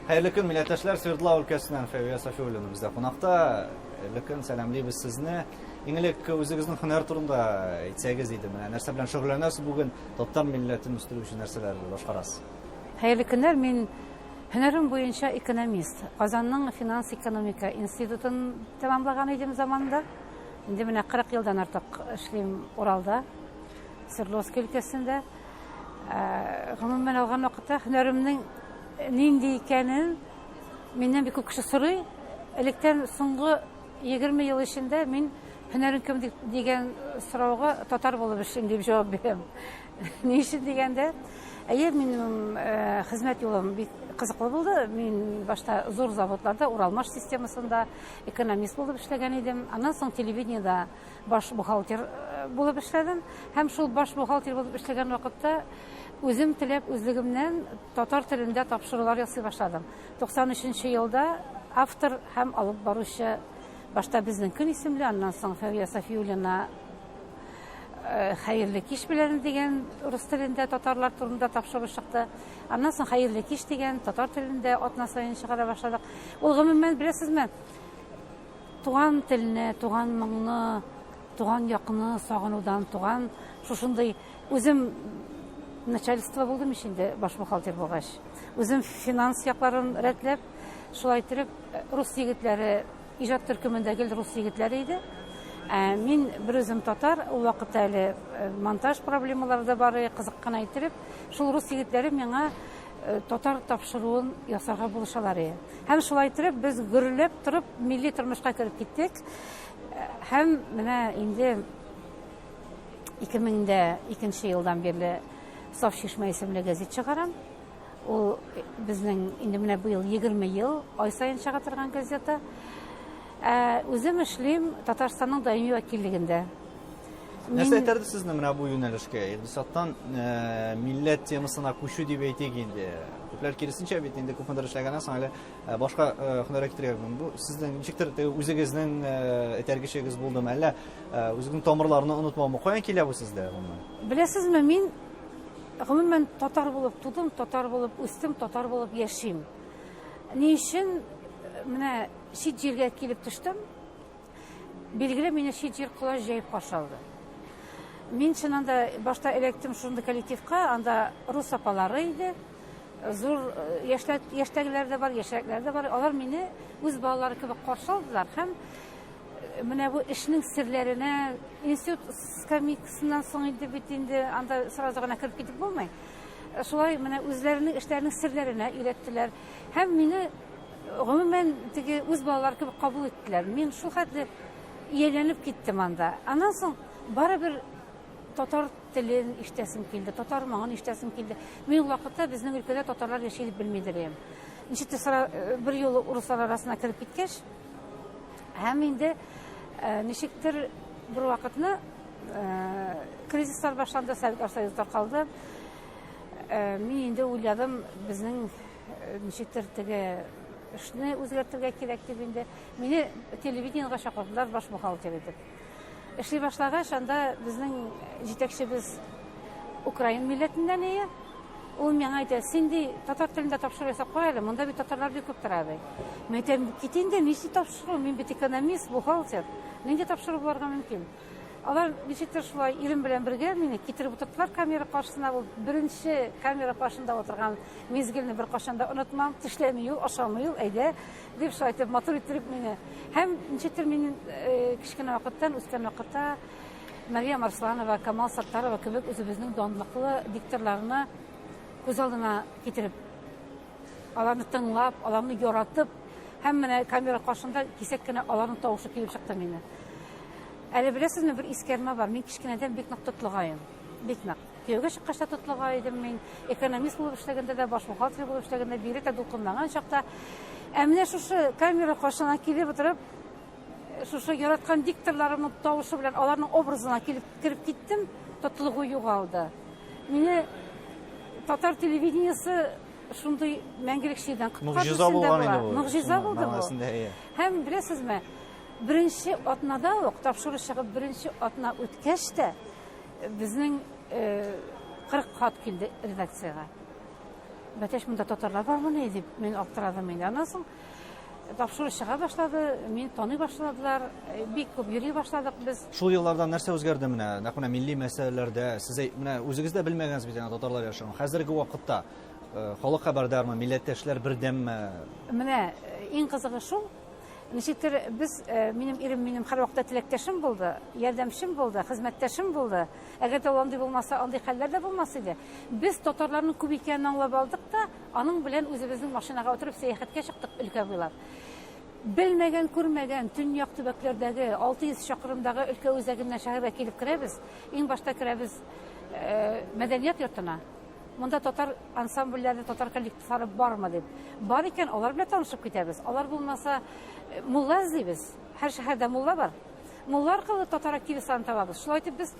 Hayırlı gün millətdaşlar, Sverdlov өлkəsindən Fəviyyə Safiyevlin bizdə qonaqda. Lükün sələmliyik sizni. İngilік өзіңіздің hünər turunda айтсаңыз дейді. Нәрсе белән шөгыльләнәсез бүген татар милләтен үстерү өчен нәрсәләр башкарасыз? Хәерле көннәр, мин һөнәрем буенча экономист. Казанның финанс-экономика институтын тәмамлаган идем заманында. Инде менә 40 елдан артык эшлим Уралда, Свердловск өлкәсендә. Гомумән алган вакытта һөнәремнең нинди икәнен миннән бик күп кеше сорый. Электән соңгы 20 ел эчендә мин һөнәрем кем дигән сорауга татар булып эшлим дип җавап бирәм. Ни өчен дигәндә, минем хезмәт юлым бик кызыклы булды. Мин башта зур заводларда, Уралмаш системасында экономист булып эшләгән идем. Аннан соң телевидениедә баш бухгалтер булып эшләдем. Һәм шул баш бухгалтер булып эшләгән вакытта үзем теләп үзлегемнән татар телендә тапшырулар ясый башладым. 93 елда автор һәм алып баручы башта безнең көн исемле, аннан соң Фәвия Сафиуллина хәерле кич белән дигән рус телендә татарлар турында тапшыру чыкты. Аннан соң хәерле кич дигән татар телендә атна саен чыгара башладык. Ул гомумән беләсезме? Туган телне, туган моңны, туган якны сагынудан, туган шушындай үзем начальство булдым инде баш бухгалтер булгач. Үзем финанс якларын рәтләп, шулай итеп рус егетләре иҗат төркемендәге рус егетләре иде. Мин бер үзем татар, ул вакытта әле монтаж проблемалары да бар, кызыккан итеп, шул рус егетләре миңа татар тапшыруын ясарга булышалар иде. Һәм шулай итеп без гөрләп торып милли тормышка кирип киттек. Һәм менә инде 2002 елдан бирле Саф Шишмә исемле газет чыгарам. Ул безнең инде менә бу ел 20 ел ай сайын чыга торган газета. Үзем эшлим Татарстанның даими вәкиллегендә. Нәрсә әйтәрде сезне менә бу юнәлешкә? Икътисадтан милләт темасына күчү дип әйтик инде. Күпләр киресенчә бит инде күпмедер эшләгәннән соң әле башка һөнәргә китәргә мөмкин. Бу сезнең ничектер үзегезнең этәргечегез булдымы, әллә үзегезнең тамырларны онытмаумы? Каян килә бу сездә? Беләсезме, мин гомумән татар булып тудым, татар булып үстем, татар булып яшим. Ни өчен менә шит җиргә килеп төштем? Билгеле, мине шит җир кулаш җәеп каршы алды. Мин чынында башта электим шундый коллективка, анда рус апалары иде. Зур яшьтәгеләр дә бар, яшьрәкләр дә бар. Алар мине үз балалары кебек каршы алдылар һәм менә бу эшнең серләренә институт скамейкасыннан соң инде бит инде анда сразу гына кирип китеп булмый. Шулай менә үзләренең эшләренең серләренә өйрәттеләр һәм мине гомумән теге үз балалары кебек кабул иттеләр. Мин шул хәтле ияләнеп киттем анда. Аннан соң барыбер татар телен ишетәсем килде, татар моңын ишетәсем килде. Мин вакытта безнең өлкәдә татарлар яши дип белмидер идем. Ничектер бер юлы урыслар арасына кирип киткәч, һәм инде ничектер бер вакытны кризислар башланды, Совет Союзы таркалды. Мин инде уйладым, безнең ничектер теге эшне үзгәртергә кирәк дип инде. Мине телевидениегә чакырдылар баш бухгалтер итеп. Эшли башлагач, анда безнең җитәкчебез Украин милләтеннән ия. Ул миңа әйтә, син ди татар телендә тапшыру ясап куй әле, монда бит татарлар бик күп тора ди. Мен әйтәм, кит инде, ничек тапшыру? Мин бит экономист, бухгалтер. Нинди тапшыру булырга мөмкин? Алар ничектер шулай ирем белән бергә мине китереп утырдылар камера каршысына. Ул беренче камера каршында утырган мизгелне бер кашанда онытмам, тешләмию, ашамый, әйдә дип шайтып матур иттереп мине. Һәм ничектер минем кичкенә вакыттан үскән вакытта Мария Арсланова, Камал Саттарова кебек үзебезнең данлыклы дикторларны күз алдына китереп, аларны тыңлап, аларны яратып, һәм менә камера каршында кисәк кенә аларның тавышы килеп чыкты мине. Әле беләсезме, бер искәрмә бар. Мин кичкенәдән бик нык тотлыгайым. Бик нык. Күйеүгә чыккачта тотлыгай идем мин. Экономист булып эшләгәндә дә, баш бухгалтер булып эшләгәндә бирә дә дулкынлаган чакта. Менә шушы камера каршына килеп утырып, шушы яраткан дикторларымның тавышы белән аларның образына кирип киттем, тотлыгы югалды. Мине татар телевидениесе шундый мәңгелек шәйдән кыткан. Мөгъҗиза булды бу. Һәм беләсезме, беренче атнада ук тапшыру чыгып, беренче атна үткәч тә безнең 40 хат килде редакциягә. бәтеш монда татарлар бармы дип мен аптырадым инде. Аннан соң тапшыру чыга башлады, мин таный башладылар, бик күп йөри башладык без. Шул елларда нәрсә үзгәрде менә? Нәкъ милли мәсьәләләрдә сез менә үзегез дә белмәгәнсез бит татарлар яшәгән. Хәзерге вакытта халык хәбәрдармы, милләттәшләр бердәмме? Менә иң кызыгы шул. Ничектер без, минем һәрвакытта теләктәшем булды, ярдәмчем булды, хезмәттәшем булды. Әгәр дә андый булмаса, андый хәлләр дә булмас иде. Без татарларның күп икәнен аңлап алдык та, аның белән үзебезнең машинага утырып сәяхәткә чыктык өлкә буйлап. Белмәгән, күрмәгән төньяк төбәкләрдәге 600 чакрымдагы өлкә үзәгенә шәһәргә килеп керәбез. Иң башта керәбез мәдәният йортына. Монда татар ансамбльләре, татар коллективлары бармы дип. Бар икән, алар белән танышып китәбез. Алар булмаса, мулла эзлибез. Һәр шәһәрдә мулла бар. Мулла аркылы татар активистларын табабыз. Шулай итеп без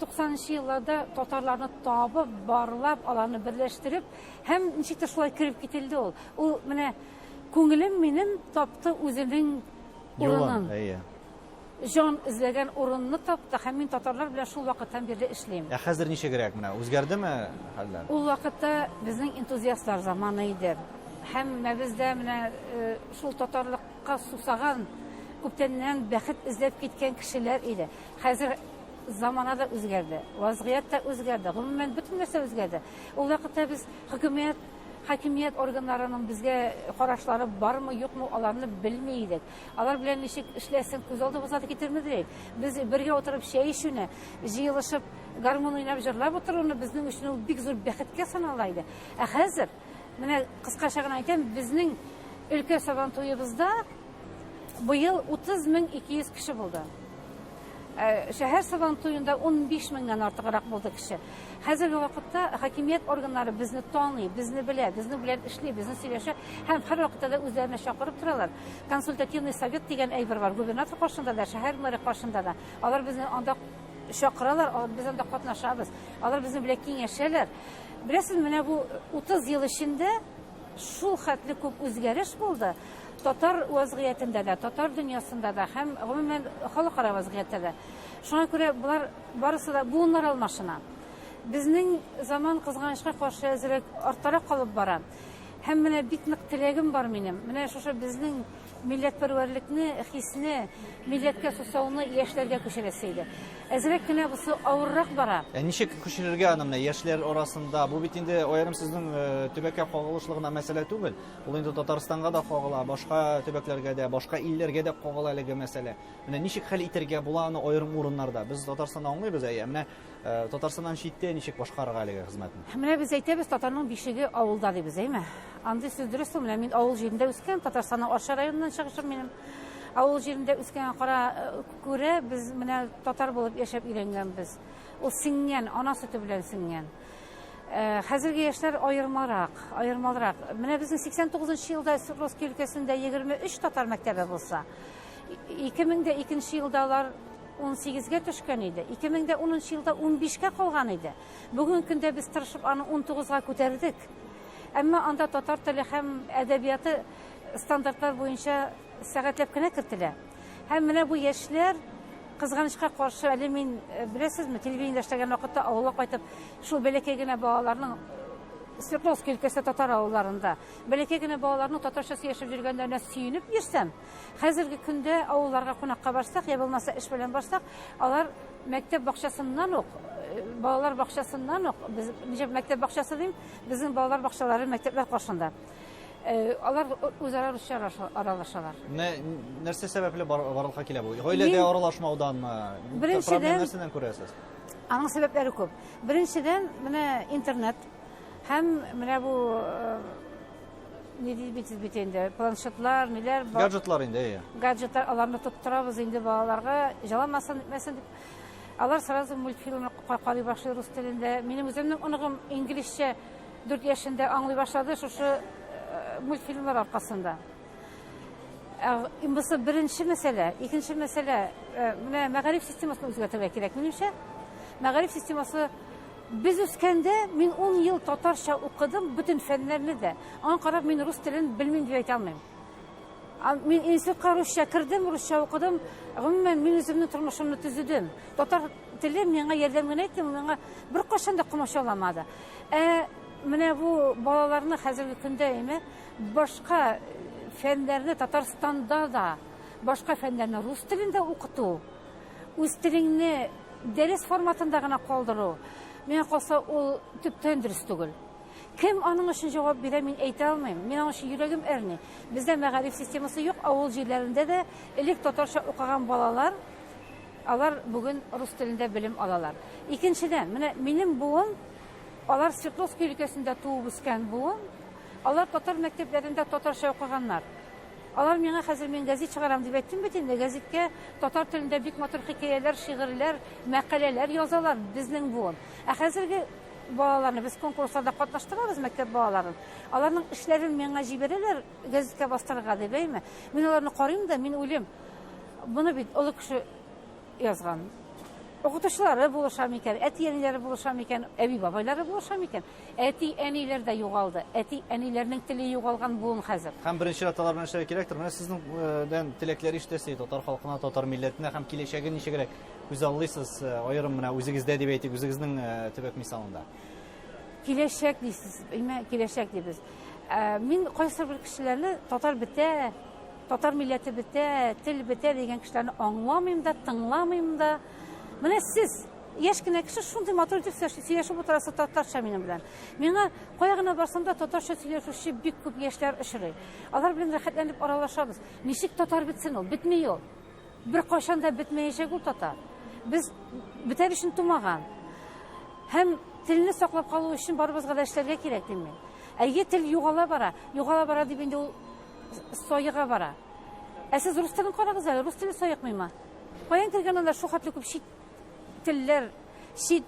90-нчы елларда татарларны табып, барлап, аларны берләштереп, һәм ничектер шулай кирип кителде ул. Ул менә күңелем минем тапты үзенең урынын. Жан эзләгән урынны тапты, һәм мин татарлар белән шул вакыттан бирле эшлим. Хәзер ничегрәк менә? Үзгәрдеме хәлләр? Ул вакытта безнең энтузиастлар заманы иде. Һәм бездә менә шул татарлыкка сусаган, күптәннән бәхет эзләп киткән кешеләр иде. Хәзер замана да үзгәрде, вазгыять та үзгәрде, гомумән бөтен нәрсә үзгәрде. Ул вакытта без хакимият органнарының безгә карашлары бармы, юкмы, аларны белми идек. Алар белән ничек эшләсен күз алдыбызга китермәделәр. Без бергә утырып чәй эчүне, җыелышып, гармон уйнап, җырлап утыруны безнең өчен ул бик зур бәхеткә санала иде. Ә хәзер, менә кыскача гына әйтәм, безнең өлкә сабантуебызда быел 30,200 кеше булды. Шәһәр сабантуенда 15,000-нән артыграк булды кеше. Хәзерге вакытта хакимият органнары безне таный, безне белә, безнең белән эшли, безне сөйләшә, һәм һәр вакытта да үзләренә чакырып торалар. Консультативный совет дигән әйбер бар, губернатор каршында да, шәһәр мэры каршында да. Алар безне анда чакыралар, без анда катнашабыз. Алар безне белән киңәшәләр. Беләсез, менә бу 30 ел эчендә шул хәтле күп үзгәреш булды. Татар вазгыятендә дә, татар дөньясында да, һәм гомумән халыкара вазгыятьтә дә. Шуңа күрә булар барысы да буыннар алмашына. Безнең заман кызганычка каршы әзрәк арттарак калып бара. Һәм менә бик нык теләгем бар минем. Менә шушы безнең милләтпәрвәрлекне, хисне, милләткә сусауны яшьләргә күчерәсе иде. Әзрәк кенә бусы авыррак бара. Ничек күчерергә аны менә яшьләр арасында? Бу бит инде аерым сезнең төбәккә кагылышлыгына мәсьәлә түгел. Ул инде Татарстанга да кагыла, башка төбәкләргә дә, башка илләргә дә кагыла әлеге мәсьәлә. Менә ничек хәл итәргә була аны аерым урыннарда? Без Татарстанны аңлыйбыз, менә Татарстаннан читтә ничек башкарырга әлеге хезмәтне? Менә без әйтәбез, татарның бишеге авылда дибез, әйме? Андый сүз дөрес түгел. Менә мин авыл җирендә үскән, Татарстанның Арча районыннан чыгышым минем. Авыл җирендә үскән кара күрә, без менә татар булып яшәп өйрәнгәнбез. Ул сиңгән, ана сөте белән сиңгән. Хәзерге яшьләр аермалырак. Менә безнең 89 елда Свердловск өлкәсендә 23 татар мәктәбе булса, 2002 елда алар 18-гә төшкән иде. 2010 елда 15-кә калган иде. Бүген көндә без тырышып аны 19-га күтәрдек. Әмма анда татар теле һәм әдәбияты стандартлар буенча сәгатьләп кенә кертелә. Һәм менә бу яшьләр кызганычка каршы, әле мин беләсезме, телевидениедә эшләгән вакытта авылга кайтып, шул бәләкәй генә балаларның Свердловск өлкәсе татар авылларында, бәләкәй генә балаларның татарча сөйләшеп йөргәннәренә сөенеп йөрсәм, хәзерге көндә авылларга кунакка барсак, я булмаса эш белән барсак, алар мәктәп бакчасыннан ук, балалар бакчасыннан ук, без ничә мәктәп бакчасы дим, безнең балалар бакчалары мәктәпләр каршында. Алар үзара русча аралашалар. Нәрсә сәбәпле барлыкка килә бу? Гаиләдә аралашмауданмы? Проблема нәрсәдән күрәсез? Аның сәбәпләре күп. Беренчедән, менә интернет һәм менә бу ни дибез бит инде, планшетлар, ниләр бар. Гаджетлар инде, Гаджетлар, аларны тоттырабыз инде балаларга, җаламасын мәсәлән дип. Алар сразу мультфильм карый башлый рус телендә. Минем үземнең оныгым инглизчә 4 яшендә аңлый башлады шушы мультфильмлар аркасында. Бусы беренче мәсьәлә. Икенче мәсьәлә, менә мәгариф системасын үзгәртергә кирәк. Минемчә, мәгариф системасы без үскәндә мин 10 ел татарча укыдым, бөтен фәннәрне дә. Аңа карап мин рус телен белмим дип әйтә алмыйм. Мин институтка русча кердем, русча укыдым. Гомумән мин үземнең тормышымны төзедем. Татар теле миңа ярдәм генә итте, миңа бер кашан да комачауламады. менә бу балаларны хәзерге көндә башка фәннәрне Татарстанда да, башка фәннәрне рус телендә укыту, үз телеңне дәрес форматында гына калдыру, миңа калса ул төптән дөрес түгел. Кем аның өчен җавап бирә, мин әйтә алмыйм. Мин аның өчен йөрәгем әрни. Бездә мәгариф системасы юк, авыл җирләрендә дә элек татарча укыган балалар, алар бүген рус телендә белем алалар. Икенчедән, менә минем буым, алар Свердловск өлкәсендә туып үскән буым, алар татар мәктәпләрендә татарча укыганнар. Алар миңа хәзер мин гәзит чыгарам дип әйттем бит инде, гәзиткә татар телендә бик матур хикәяләр, шигырьләр, мәкаләләр язалар безнең буым. Ә хәзерге балаларны без конкурсларда катнаштырабыз, мәктәп балаларын. Аларның эшләрен миңа җибәрәләр гәзиткә бастырырга дип әйме. Мин аларны карыйм да, мин уйлыйм, буны бит олы кеше язган. Укытучылары булыша микән, әти-әниләре булыша микән, әби-бабайлары булыша микән. Әти-әниләр дә югалды. Әти-әниләрнең теле югалган буын хәзер. Һәм беренче аталар белән эшләргә кирәктер. Менә сезнең теләкләр ишетәсе, татар халкына, татар милләтенә һәм киләчәген ничегрәк күз аллыйсыз, аерым менә үзегездә дип әйтик, үзегезнең төбәк мисалында. Киләчәк дисез, киләчәк дибез. Мин кайсы бер кешеләрне татар бетә, татар милләте бетә, тел бетә дигән кешеләрне аңламыйм да, тыңламыйм да. Менә сез, яшь кенә кеше шундый матур итеп сөйләшеп утырасы татарча минем белән. Миңа кая гына барсам да татарча сөйләшүче бик күп яшьләр очрый. Алар белән рәхәтләнеп аралашабыз. Ничек татар бетсен ул? Бетми ул. Бер кайчан да бетмәячәк ул татар. Без бетәр өчен тумаган. Һәм телне саклап калу өчен барыбызга да эшләргә кирәк дим мин. Әйе, тел югала бара дип инде ул саега бара. Ә сез рус телен карагыз әле, рус теле саекмыймы? Каян кергән анда шу хәтле күп чит телләр, чит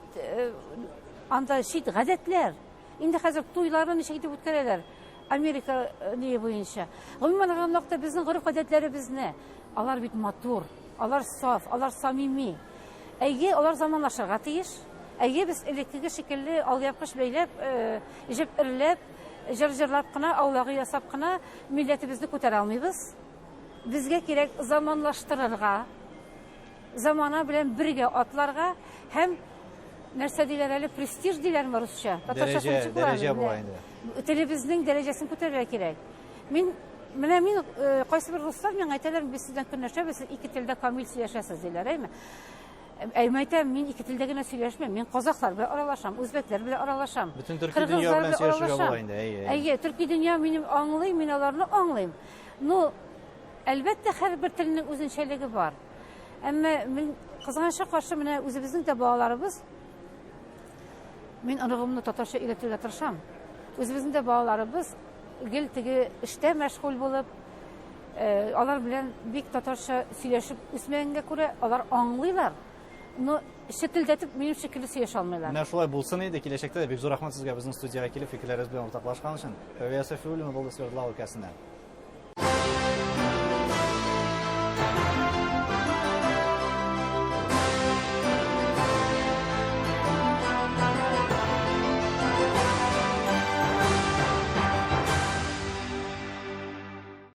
гадәтләр. Инде хәзер туйларны ничек итеп үткәрәләр Америка буенча. Гомумән алганда безнең гореф-гадәтләребезне, алар бит матур, алар саф, алар самими. Әйе, алар заманлашырга тиеш. Әйе, без элеккеге шикелле алъяпкыч бәйләп, җеп ирләп, җыр-җырлап кына, аулагы ясап кына милләтебезне күтәрә алмыйбыз. Безгә кирәк заманлаштырырга, замана белән бергә атларга һәм нәрсә диләр әле, престиж диләрме русча? Дәрәҗә була инде. Телебезнең дәрәҗәсен күтәрергә кирәк. Мин кайсы бер руслар миңа әйтәләр, без сездән көнләшәбез, ике телдә камил сөйләшәсез диләр, әйме? Әйтәм, мин ике телдә генә сөйләшмәм. Мин казаклар белән аралашам, үзбәкләр белән аралашам. Бөтен төрки дөнья белән сөйләшергә була инде. Әйе, төрки дөнья минем аңлый, мин аларны аңлыйм. Ну, әлбәттә һәрбер телнең үзенчәлеге бар. Әмма мин кызганычка каршы менә үзебезнең дә балаларыбыз, мин ырыгымны татарча өйрәтергә тырышам. Үзебезнең дә балаларыбыз гел теге эштә мәшгуль булып, алар белән бик татарча сөйләшеп үсмәгәнгә күрә, алар аңлыйлар. Но шетелдәтеп минем шикелле сөйләшә алмыйлар. Менә шулай булсын иде, киләчәктә дә бик зур рәхмәт сезгә безнең студиягә килеп фикерләрегез белән уртаклашкан өчен. Фәвия Сафиуллина булды Свердловск өлкәсеннән.